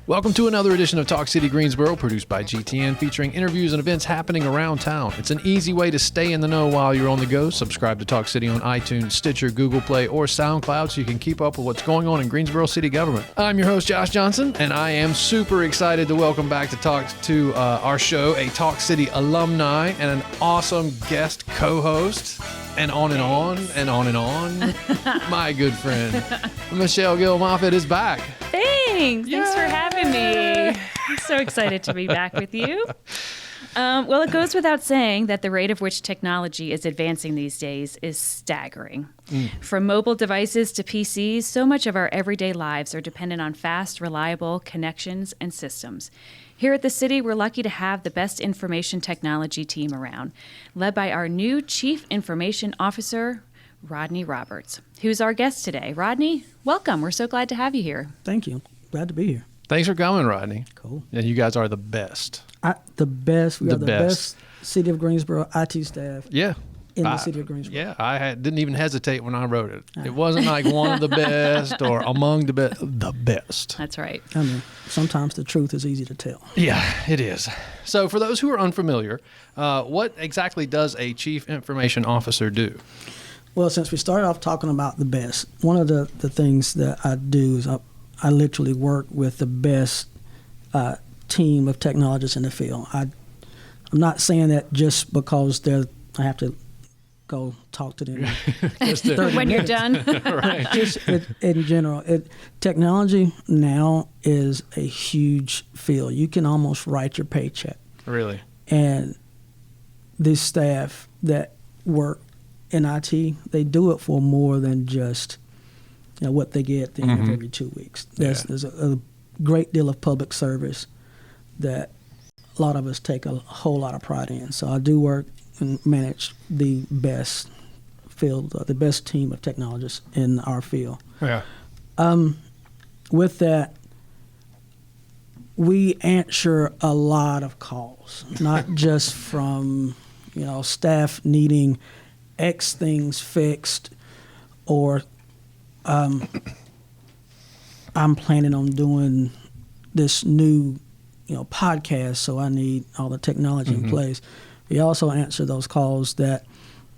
Welcome to another edition of Talk City Greensboro, produced by GTN, featuring interviews and events happening around town. It's an easy way to stay in the know while you're on the go. Subscribe to Talk City on iTunes, Stitcher, Google Play, or SoundCloud so you can keep up with what's going on in Greensboro City government. I'm your host, Josh Johnson, and I am super excited to welcome back to our show a Talk City alumni and an awesome guest co-host. And on and on and on and on. My good friend, Michelle Gill-Moffitt is back. Thanks for having me. I'm so excited to be back with you. Well, it goes without saying that the rate of which technology is advancing these days is staggering. From mobile devices to PCs, so much of our everyday lives are dependent on fast, reliable connections and systems. Here at the city, we're lucky to have the best information technology team around, led by our new Chief Information Officer, Rodney Roberts, who's our guest today. Rodney, welcome. We're so glad to have you here. Thank you. Glad to be here. Thanks for coming, Rodney. Cool. And you guys are the best. The best. We are the best City of Greensboro IT staff. Yeah. In the city of Greensboro. Yeah, I didn't even hesitate when I wrote it. It wasn't like one of the best or among the best. The best. That's right. I mean, sometimes the truth is easy to tell. Yeah, it is. So for those who are unfamiliar, what exactly does a Chief Information Officer do? Well, since we started off talking about the best, one of the things that I do is I literally work with the best team of technologists in the field. I'm not saying that just because I have to go talk to them when you're done. Right. Just in general, technology now is a huge field. You can almost write your paycheck. Really? And this staff that work in IT, they do it for more than just what they get at the end of every 2 weeks. There's a great deal of public service that a lot of us take a whole lot of pride in. So I do work and manage the best field, the best team of technologists in our field. Yeah. With that, we answer a lot of calls, not just from staff needing X things fixed, or I'm planning on doing this new podcast, so I need all the technology in place. We also answer those calls that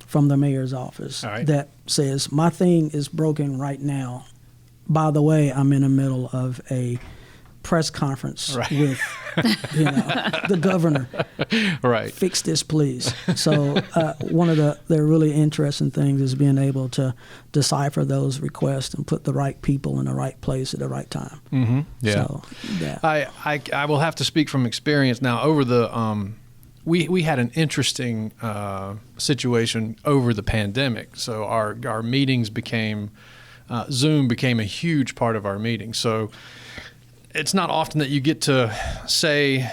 from the mayor's office that says, my thing is broken right now. By the way, I'm in the middle of a press conference with the governor. Right. Fix this, please. So one of the really interesting things is being able to decipher those requests and put the right people in the right place at the right time. Mm-hmm. Yeah. So, I will have to speak from experience now. Over the we had an interesting situation over the pandemic. So our meetings became Zoom became a huge part of our meetings. So it's not often that you get to say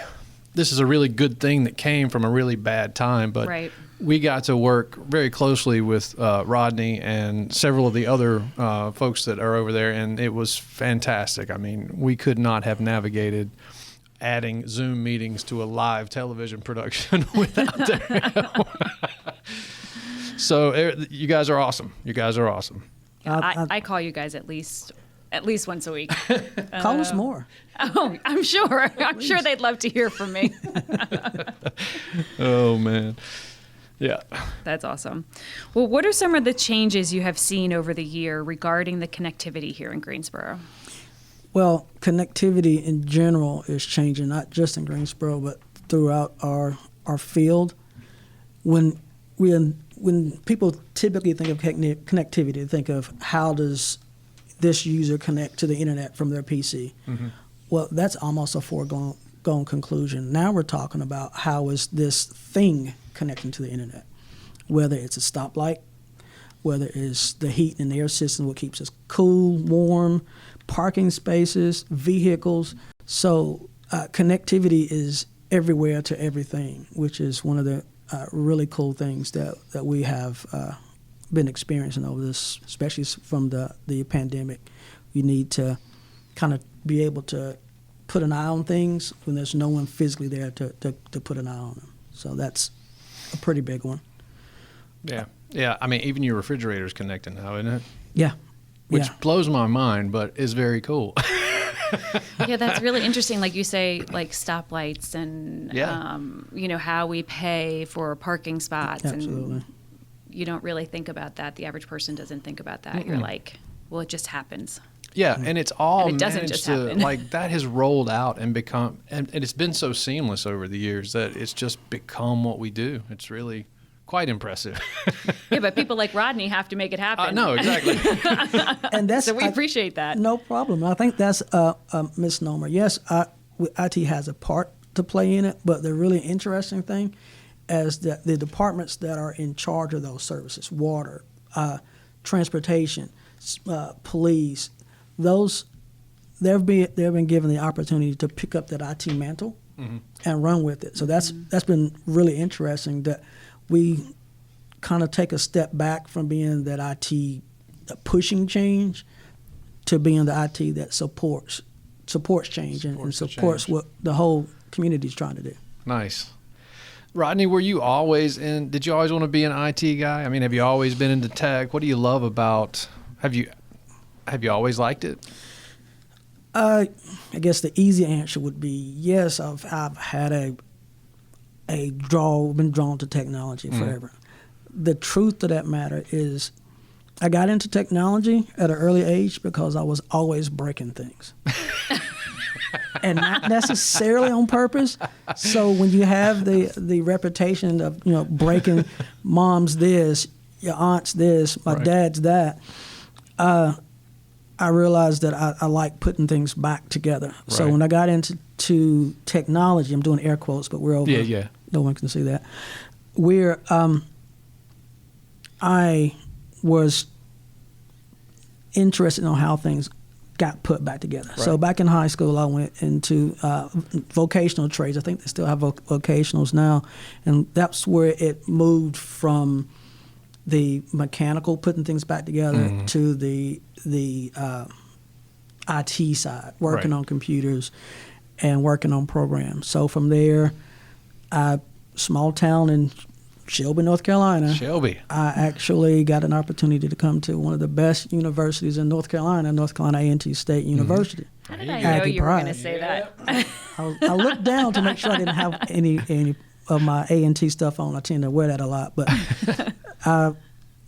this is a really good thing that came from a really bad time, but we got to work very closely with Rodney and several of the other folks that are over there, and it was fantastic. I mean, we could not have navigated adding Zoom meetings to a live television production without their help. So you guys are awesome. You guys are awesome. I call you guys at least once a week. Call us more. Oh, I'm sure. I'm sure they'd love to hear from me. Oh, man. Yeah. That's awesome. Well, what are some of the changes you have seen over the year regarding the connectivity here in Greensboro? Well, connectivity in general is changing, not just in Greensboro, but throughout our field. When people typically think of connectivity, they think of how does this user connect to the internet from their PC. Well, that's almost a foregone conclusion. Now we're talking about how is this thing connecting to the internet, whether it's a stoplight, whether it's the heat and air system, what keeps us cool, warm, parking spaces, vehicles. So connectivity is everywhere to everything, which is one of the really cool things that we have been experiencing over this, especially from the pandemic. We need to kind of be able to put an eye on things when there's no one physically there to put an eye on them. So that's a pretty big one. Yeah. Yeah. I mean, even your refrigerator's connected now, isn't it? Yeah. Which blows my mind, but is very cool. Yeah, that's really interesting. Like you say, like stoplights and, Yeah. How we pay for parking spots. Absolutely. And you don't really think about that. The average person doesn't think about that. You're like, well, it just happens. Yeah, and it's all And it doesn't managed just to, happen. like, that has rolled out and become, and it's been so seamless over the years that it's just become what we do. It's really quite impressive. Yeah, but people like Rodney have to make it happen. No, exactly. And that's So we appreciate that. No problem. I think that's a misnomer. Yes, IT has a part to play in it, but the really interesting thing is that the departments that are in charge of those services, water, transportation, police, they've been given the opportunity to pick up that IT mantle and run with it. So that's been really interesting that we kind of take a step back from being that IT pushing change to being the IT that supports change and supports what the whole community is trying to do. Nice. Rodney, did you always want to be an IT guy? I mean, have you always been into tech? What do you love about, have you always liked it? I guess the easy answer would be yes. I've had been drawn to technology forever. The truth of that matter is, I got into technology at an early age because I was always breaking things, and not necessarily on purpose. So when you have the reputation of breaking mom's this, your aunt's this, my dad's that. I realized that I like putting things back together. Right. So when I got into technology, I'm doing air quotes, but we're over. Yeah. No one can see that. I was interested in how things got put back together. Right. So back in high school, I went into vocational trades. I think they still have vocationals now. And that's where it moved from the mechanical, putting things back together, to the IT side, working on computers and working on programs. So from there, small town in Shelby, North Carolina. I actually got an opportunity to come to one of the best universities in North Carolina A&T State University. How did I know you were going to say that? I looked down to make sure I didn't have any of my A&T stuff on. I tend to wear that a lot, but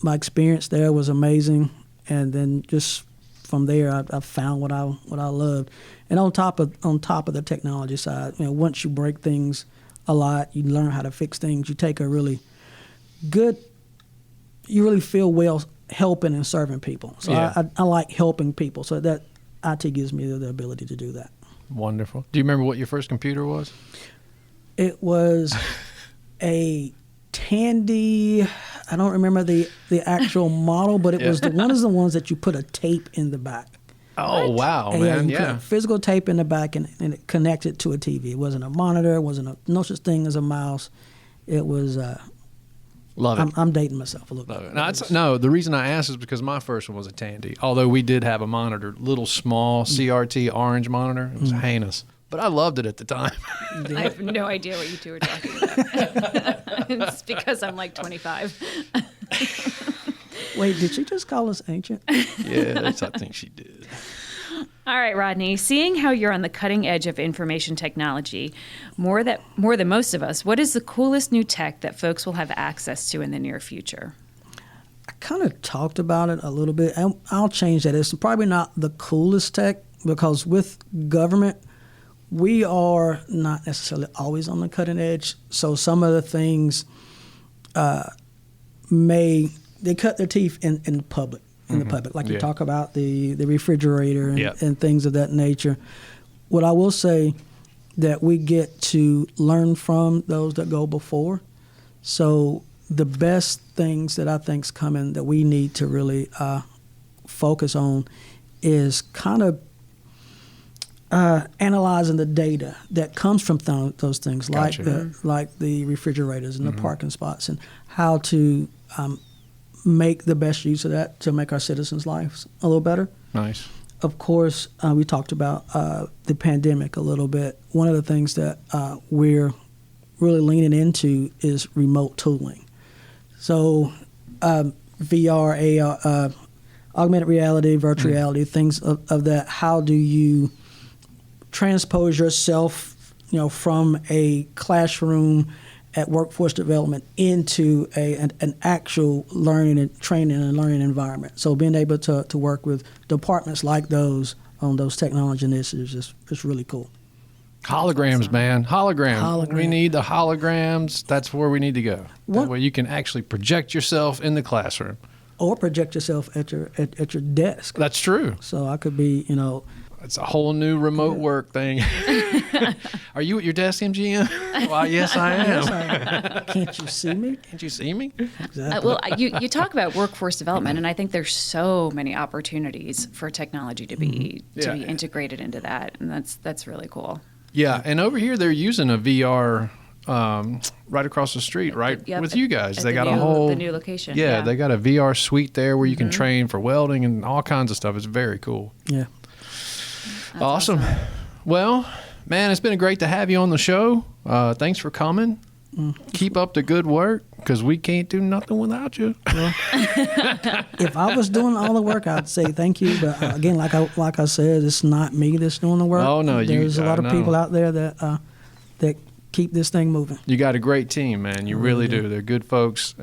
my experience there was amazing. And then just from there, I found what I loved. And on top of the technology side, once you break things a lot, you learn how to fix things. You take you really feel well helping and serving people. So I like helping people. So that IT gives me the ability to do that. Wonderful. Do you remember what your first computer was? It was a Tandy. I don't remember the actual model, but it was one of the ones that you put a tape in the back. Oh, wow, and man, you put a physical tape in the back and it connected to a TV. It wasn't a monitor. It wasn't no such thing as a mouse. It was... Love it. I'm dating myself a little bit. The reason I asked is because my first one was a Tandy, although we did have a monitor, little small CRT orange monitor. It was heinous. But I loved it at the time. I have no idea what you two are talking about. It's because I'm like 25. Wait, did she just call us ancient? Yeah, I think she did. All right, Rodney, seeing how you're on the cutting edge of information technology, more than most of us, what is the coolest new tech that folks will have access to in the near future? I kind of talked about it a little bit. I'll change that. It's probably not the coolest tech because with government, we are not necessarily always on the cutting edge. So some of the things they cut their teeth in public. In the public, like you talk about the refrigerator and things of that nature. What I will say that we get to learn from those that go before. So the best things that I think's coming that we need to really focus on is kind of analyzing the data that comes from those things, Gotcha. like the refrigerators and the parking spots, and how to make the best use of that to make our citizens' lives a little better. Nice. Of course, we talked about the pandemic a little bit. One of the things that we're really leaning into is remote tooling. So VR, AR, augmented reality, virtual reality, things of that. How do you transpose yourself, from a classroom at workforce development into an actual learning and training and learning environment. So being able to work with departments like those on those technology initiatives is really cool. Holograms, man. Hologram. We need the holograms. That's where we need to go. That way you can actually project yourself in the classroom. Or project yourself at your desk. That's true. So I could be, It's a whole new remote work thing. Are you at your desk, MGM? Why, yes, I am. Can't you see me? Can't you see me? Exactly. Well, you talk about workforce development, and I think there's so many opportunities for technology to be Yeah. integrated into that, and that's really cool. Yeah, and over here they're using a VR right across the street, right, Yep, with you guys. at They the got a new- whole the new location. Yeah, they got a VR suite there where you can train for welding and all kinds of stuff. It's very cool. Yeah. That's Awesome. Well, man, it's been great to have you on the show. Thanks for coming. Keep up the good work, because we can't do nothing without you. If I was doing all the work, I'd say thank you. But again, like I said, it's not me that's doing the work. Oh, no, there's a lot I of know. people out there that keep this thing moving. You got a great team, man. You really do. They're good folks.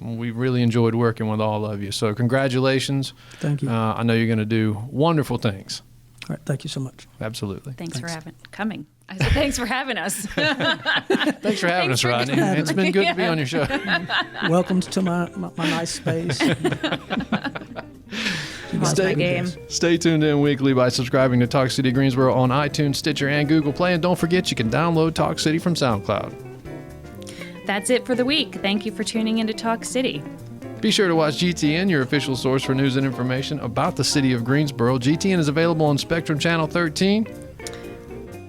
We really enjoyed working with all of you. So congratulations. Thank you. I know you're going to do wonderful things. All right, thank you so much. Absolutely. Thanks for coming. I said thanks for having us. Thanks for having us, Thanks for Rodney. having It's been good to be on your show. Welcome to my nice space. Lost my game. Stay tuned in weekly by subscribing to Talk City Greensboro on iTunes, Stitcher, and Google Play. And don't forget, you can download Talk City from SoundCloud. That's it for the week. Thank you for tuning in to Talk City. Be sure to watch GTN, your official source for news and information about the city of Greensboro. GTN is available on Spectrum Channel 13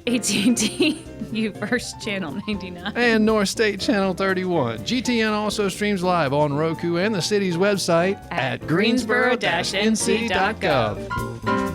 AT&T U-verse Channel 99. and North State Channel 31. GTN also streams live on Roku and the city's website at greensboro-nc.gov.